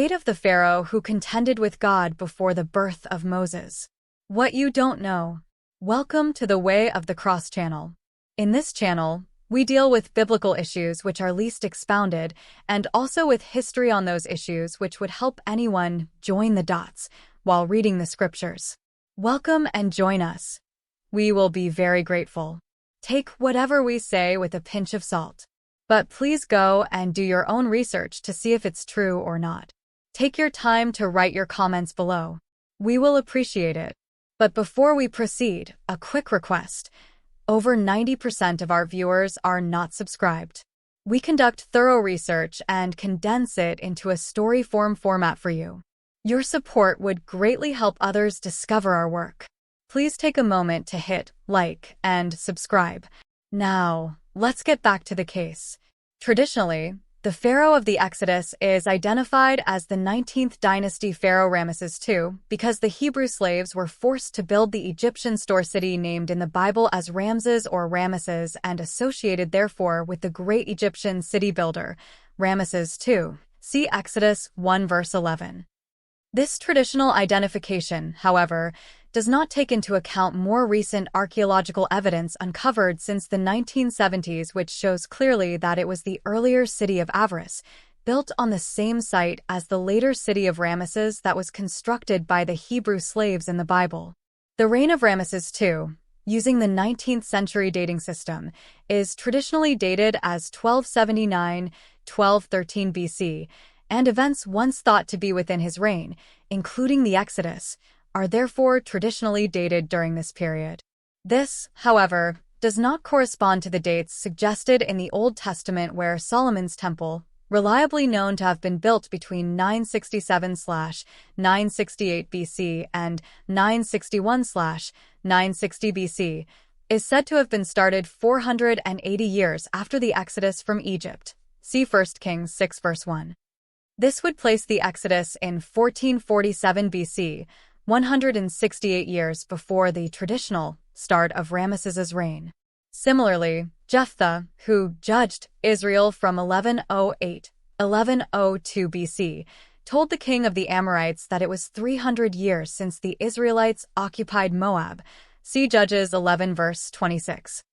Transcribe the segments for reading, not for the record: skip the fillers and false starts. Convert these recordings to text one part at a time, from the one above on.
Fate of the Pharaoh who contended with God before the birth of Moses. What you don't know. Welcome to the Way of the Cross channel. In this channel, we deal with biblical issues which are least expounded, and also with history on those issues which would help anyone join the dots while reading the scriptures. Welcome and join us. We will be very grateful. Take whatever we say with a pinch of salt. But please go and do your own research to see if it's true or not. Take your time to write your comments below. We will appreciate it. But before we proceed, a quick request. Over 90% of our viewers are not subscribed. We conduct thorough research and condense it into a story format for you. Your support would greatly help others discover our work. Please take a moment to hit like and subscribe. Now, let's get back to the case. Traditionally, the Pharaoh of the Exodus is identified as the 19th dynasty Pharaoh Ramesses II because the Hebrew slaves were forced to build the Egyptian store city named in the Bible as Raamses or Raamses and associated therefore with the great Egyptian city builder, Ramesses II. See Exodus 1 verse 11. This traditional identification, however, does not take into account more recent archaeological evidence uncovered since the 1970s which shows clearly that it was the earlier city of Avaris, built on the same site as the later city of Raamses that was constructed by the Hebrew slaves in the Bible. The reign of Raamses II, using the 19th century dating system, is traditionally dated as 1279-1213 BC, and events once thought to be within his reign, including the Exodus, are therefore traditionally dated during this period. This, however, does not correspond to the dates suggested in the Old Testament where Solomon's temple, reliably known to have been built between 967-968 BC and 961-960 BC, is said to have been started 480 years after the Exodus from Egypt. See 1 Kings 6 verse 1. This would place the Exodus in 1447 BC, 168 years before the traditional start of Ramesses' reign. Similarly, Jephthah, who judged Israel from 1108-1102 BC, told the king of the Amorites that it was 300 years since the Israelites occupied Moab. See Judges 11 verse 26.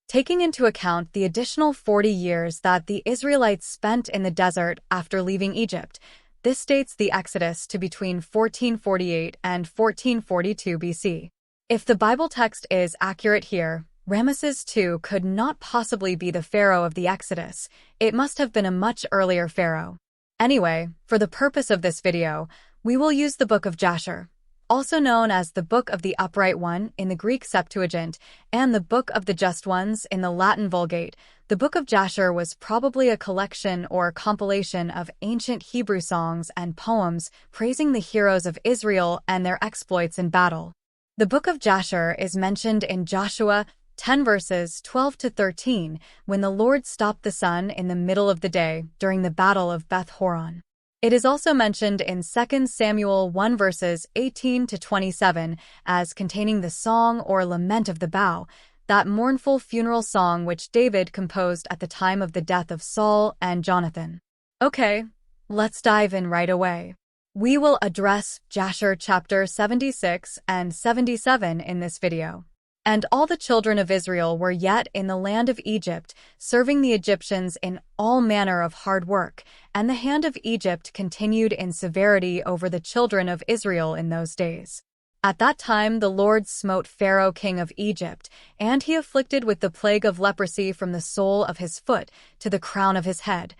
Taking into account the additional 40 years that the Israelites spent in the desert after leaving Egypt, this dates the Exodus to between 1448 and 1442 BC. If the Bible text is accurate here, Ramesses II could not possibly be the Pharaoh of the Exodus. It must have been a much earlier Pharaoh. Anyway, for the purpose of this video, we will use the Book of Jasher, also known as the Book of the Upright One in the Greek Septuagint and the Book of the Just Ones in the Latin Vulgate. The Book of Jasher was probably a collection or compilation of ancient Hebrew songs and poems praising the heroes of Israel and their exploits in battle. The Book of Jasher is mentioned in Joshua 10 verses 12-13 when the Lord stopped the sun in the middle of the day during the Battle of Beth Horon. It is also mentioned in 2 Samuel 1 verses 18-27 as containing the song or lament of the bow, that mournful funeral song which David composed at the time of the death of Saul and Jonathan. Okay, let's dive in right away. We will address Jasher chapter 76 and 77 in this video. And all the children of Israel were yet in the land of Egypt, serving the Egyptians in all manner of hard work, and the hand of Egypt continued in severity over the children of Israel in those days. At that time the Lord smote Pharaoh king of Egypt, and he afflicted with the plague of leprosy from the sole of his foot to the crown of his head.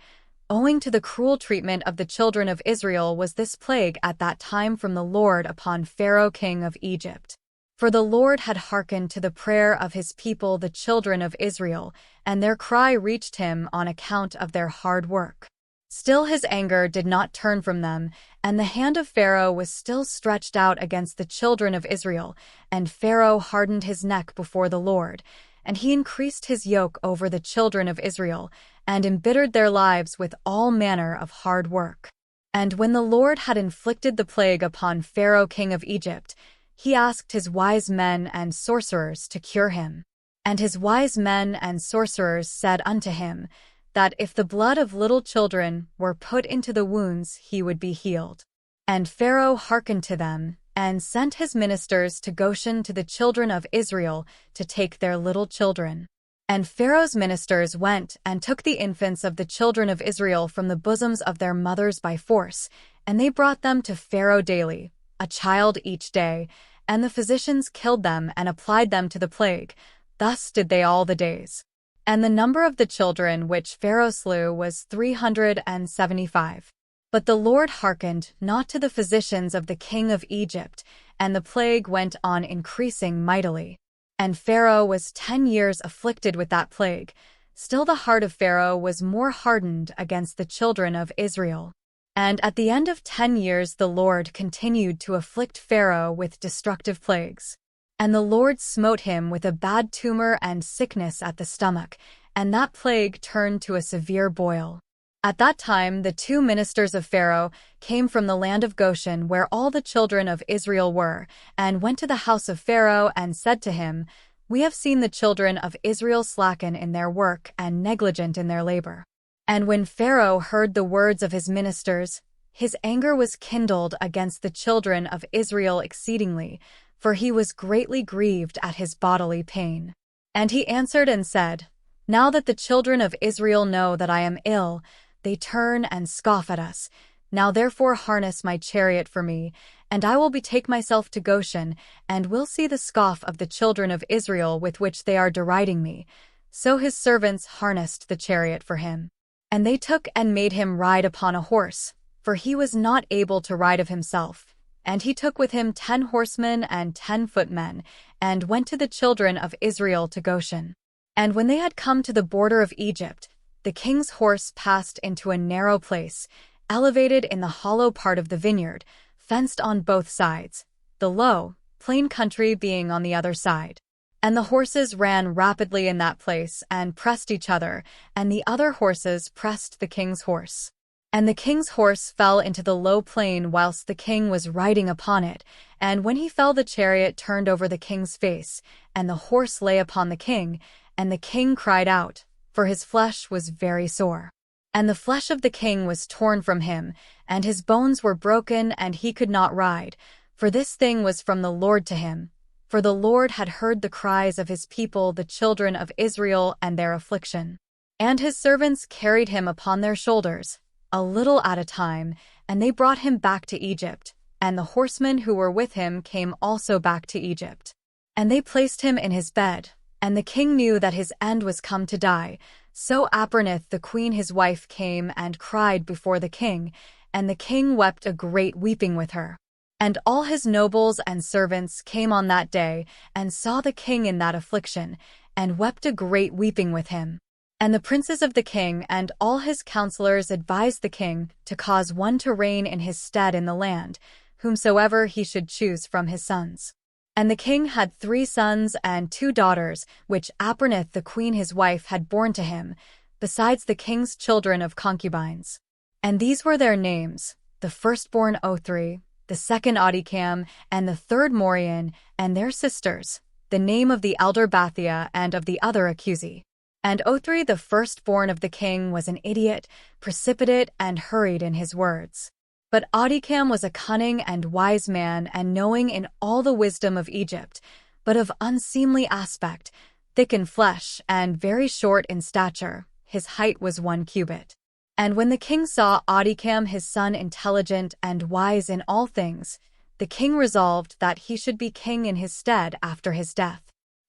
Owing to the cruel treatment of the children of Israel was this plague at that time from the Lord upon Pharaoh king of Egypt. For the Lord had hearkened to the prayer of his people the children of Israel, and their cry reached him on account of their hard work. Still his anger did not turn from them, and the hand of Pharaoh was still stretched out against the children of Israel, and Pharaoh hardened his neck before the Lord, and he increased his yoke over the children of Israel, and embittered their lives with all manner of hard work. And when the Lord had inflicted the plague upon Pharaoh king of Egypt, he asked his wise men and sorcerers to cure him. And his wise men and sorcerers said unto him, that if the blood of little children were put into the wounds, he would be healed. And Pharaoh hearkened to them, and sent his ministers to Goshen to the children of Israel to take their little children. And Pharaoh's ministers went and took the infants of the children of Israel from the bosoms of their mothers by force, and they brought them to Pharaoh daily, a child each day, and the physicians killed them and applied them to the plague. Thus did they all the days. And the number of the children which Pharaoh slew was 375. But the Lord hearkened not to the physicians of the king of Egypt, and the plague went on increasing mightily. And Pharaoh was 10 years afflicted with that plague. Still the heart of Pharaoh was more hardened against the children of Israel. And at the end of 10 years the Lord continued to afflict Pharaoh with destructive plagues. And the Lord smote him with a bad tumor and sickness at the stomach, and that plague turned to a severe boil. At that time the 2 ministers of Pharaoh came from the land of Goshen, where all the children of Israel were, and went to the house of Pharaoh and said to him, "We have seen the children of Israel slacken in their work and negligent in their labor." And when Pharaoh heard the words of his ministers, his anger was kindled against the children of Israel exceedingly, for he was greatly grieved at his bodily pain. And he answered and said, "Now that the children of Israel know that I am ill, they turn and scoff at us. Now therefore harness my chariot for me, and I will betake myself to Goshen, and will see the scoff of the children of Israel with which they are deriding me." So his servants harnessed the chariot for him. And they took and made him ride upon a horse, for he was not able to ride of himself. And he took with him 10 horsemen and 10 footmen, and went to the children of Israel to Goshen. And when they had come to the border of Egypt, the king's horse passed into a narrow place, elevated in the hollow part of the vineyard, fenced on both sides, the low, plain country being on the other side. And the horses ran rapidly in that place and pressed each other, and the other horses pressed the king's horse. And the king's horse fell into the low plain whilst the king was riding upon it, and when he fell the chariot turned over the king's face, and the horse lay upon the king, and the king cried out, for his flesh was very sore. And the flesh of the king was torn from him, and his bones were broken, and he could not ride, for this thing was from the Lord to him. For the Lord had heard the cries of his people, the children of Israel, and their affliction. And his servants carried him upon their shoulders, a little at a time, and they brought him back to Egypt, and the horsemen who were with him came also back to Egypt. And they placed him in his bed, and the king knew that his end was come to die. So Amorites the queen his wife came and cried before the king, and the king wept a great weeping with her. And all his nobles and servants came on that day, and saw the king in that affliction, and wept a great weeping with him. And the princes of the king and all his counselors advised the king to cause one to reign in his stead in the land, whomsoever he should choose from his sons. And the king had 3 sons and 2 daughters, which Amorites the queen his wife had borne to him, besides the king's children of concubines. And these were their names: the firstborn Othri, the second Adikam, and the third Morian, and their sisters, the name of the elder Bathia and of the other Acusi. And Othri the firstborn of the king was an idiot, precipitate, and hurried in his words. But Adikam was a cunning and wise man, and knowing in all the wisdom of Egypt, but of unseemly aspect, thick in flesh, and very short in stature. His height was 1 cubit. And when the king saw Adikam his son intelligent and wise in all things, the king resolved that he should be king in his stead after his death.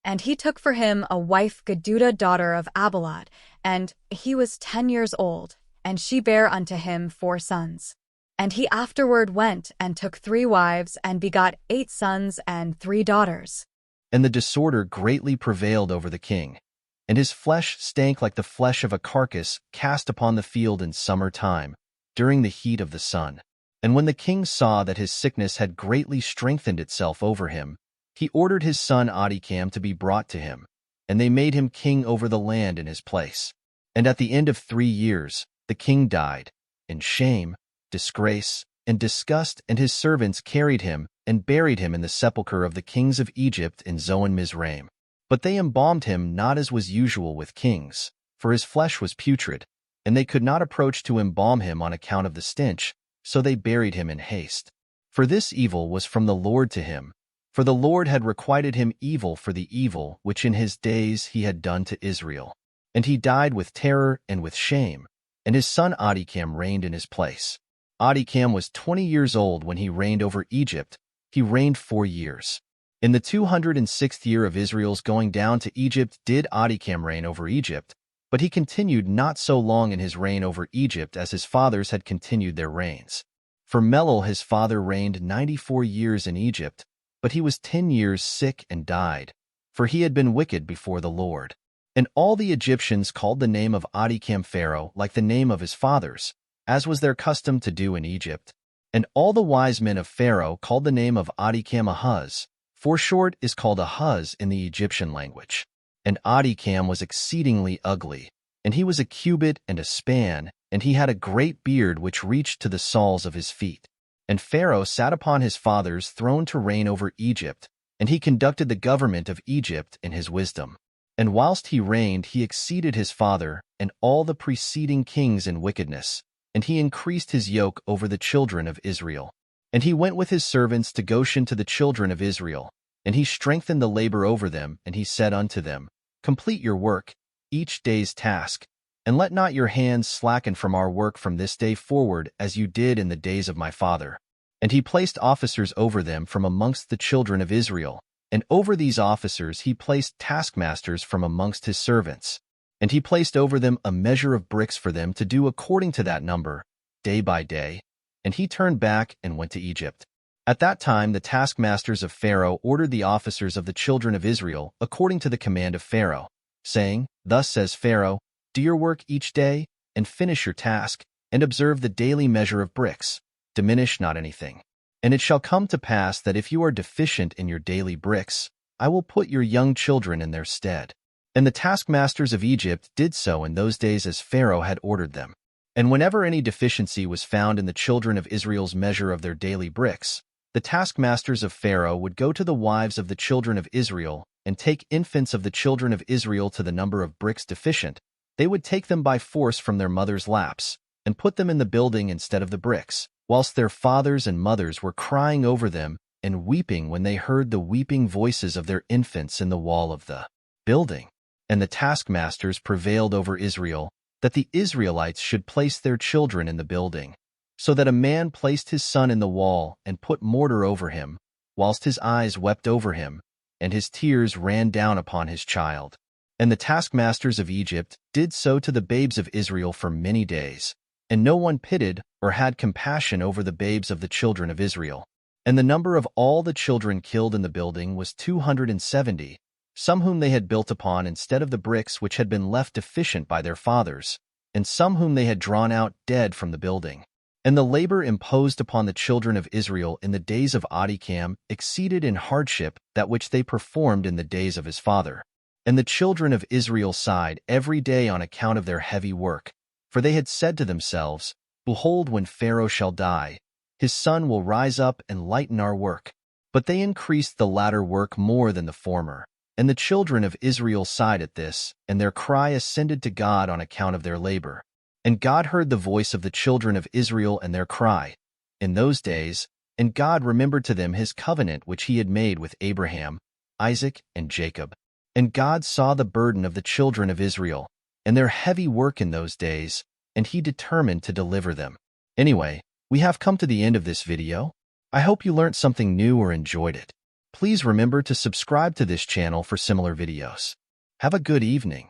And he took for him a wife, Gedudah daughter of Abilad, and he was 10 years old, and she bare unto him 4 sons. And he afterward went and took 3 wives, and begot 8 sons and 3 daughters. And the disorder greatly prevailed over the king, and his flesh stank like the flesh of a carcass cast upon the field in summer time, during the heat of the sun. And when the king saw that his sickness had greatly strengthened itself over him, he ordered his son Adikam to be brought to him, and they made him king over the land in his place. And at the end of 3 years, the king died, in shame, disgrace, and disgust, and his servants carried him and buried him in the sepulchre of the kings of Egypt in Zoan Mizraim. But they embalmed him not as was usual with kings, for his flesh was putrid, and they could not approach to embalm him on account of the stench, so they buried him in haste. For this evil was from the Lord to him, for the Lord had requited him evil for the evil which in his days he had done to Israel. And he died with terror and with shame, and his son Adikam reigned in his place. Adikam was 20 years old when he reigned over Egypt. He reigned 4 years. In the 206th year of Israel's going down to Egypt did Adikam reign over Egypt, but he continued not so long in his reign over Egypt as his fathers had continued their reigns. For Melul his father reigned 94 years in Egypt, but he was 10 years sick and died, for he had been wicked before the Lord. And all the Egyptians called the name of Adikam Pharaoh like the name of his fathers, as was their custom to do in Egypt. And all the wise men of Pharaoh called the name of Adikam Ahuz, for short is called Ahuz in the Egyptian language. And Adikam was exceedingly ugly, and he was a cubit and a span, and he had a great beard which reached to the soles of his feet. And Pharaoh sat upon his father's throne to reign over Egypt, and he conducted the government of Egypt in his wisdom. And whilst he reigned, he exceeded his father and all the preceding kings in wickedness, and he increased his yoke over the children of Israel. And he went with his servants to Goshen to the children of Israel, and he strengthened the labor over them, and he said unto them, Complete your work, each day's task, and let not your hands slacken from our work from this day forward, as you did in the days of my father. And he placed officers over them from amongst the children of Israel, and over these officers he placed taskmasters from amongst his servants. And he placed over them a measure of bricks for them to do according to that number, day by day. And he turned back and went to Egypt. At that time the taskmasters of Pharaoh ordered the officers of the children of Israel according to the command of Pharaoh, saying, Thus says Pharaoh, Do your work each day, and finish your task, and observe the daily measure of bricks. Diminish not anything. And it shall come to pass that if you are deficient in your daily bricks, I will put your young children in their stead. And the taskmasters of Egypt did so in those days as Pharaoh had ordered them. And whenever any deficiency was found in the children of Israel's measure of their daily bricks, the taskmasters of Pharaoh would go to the wives of the children of Israel and take infants of the children of Israel to the number of bricks deficient. They would take them by force from their mothers' laps and put them in the building instead of the bricks, whilst their fathers and mothers were crying over them and weeping when they heard the weeping voices of their infants in the wall of the building. And the taskmasters prevailed over Israel, that the Israelites should place their children in the building, so that a man placed his son in the wall and put mortar over him, whilst his eyes wept over him, and his tears ran down upon his child. And the taskmasters of Egypt did so to the babes of Israel for many days, and no one pitied or had compassion over the babes of the children of Israel. And the number of all the children killed in the building was 270, some whom they had built upon instead of the bricks which had been left deficient by their fathers, and some whom they had drawn out dead from the building. And the labor imposed upon the children of Israel in the days of Adikam exceeded in hardship that which they performed in the days of his father. And the children of Israel sighed every day on account of their heavy work, for they had said to themselves, Behold, when Pharaoh shall die, his son will rise up and lighten our work. But they increased the latter work more than the former. And the children of Israel sighed at this, and their cry ascended to God on account of their labor. And God heard the voice of the children of Israel and their cry in those days, and God remembered to them his covenant which he had made with Abraham, Isaac, and Jacob. And God saw the burden of the children of Israel, and their heavy work in those days, and he determined to deliver them. Anyway, we have come to the end of this video. I hope you learned something new or enjoyed it. Please remember to subscribe to this channel for similar videos. Have a good evening.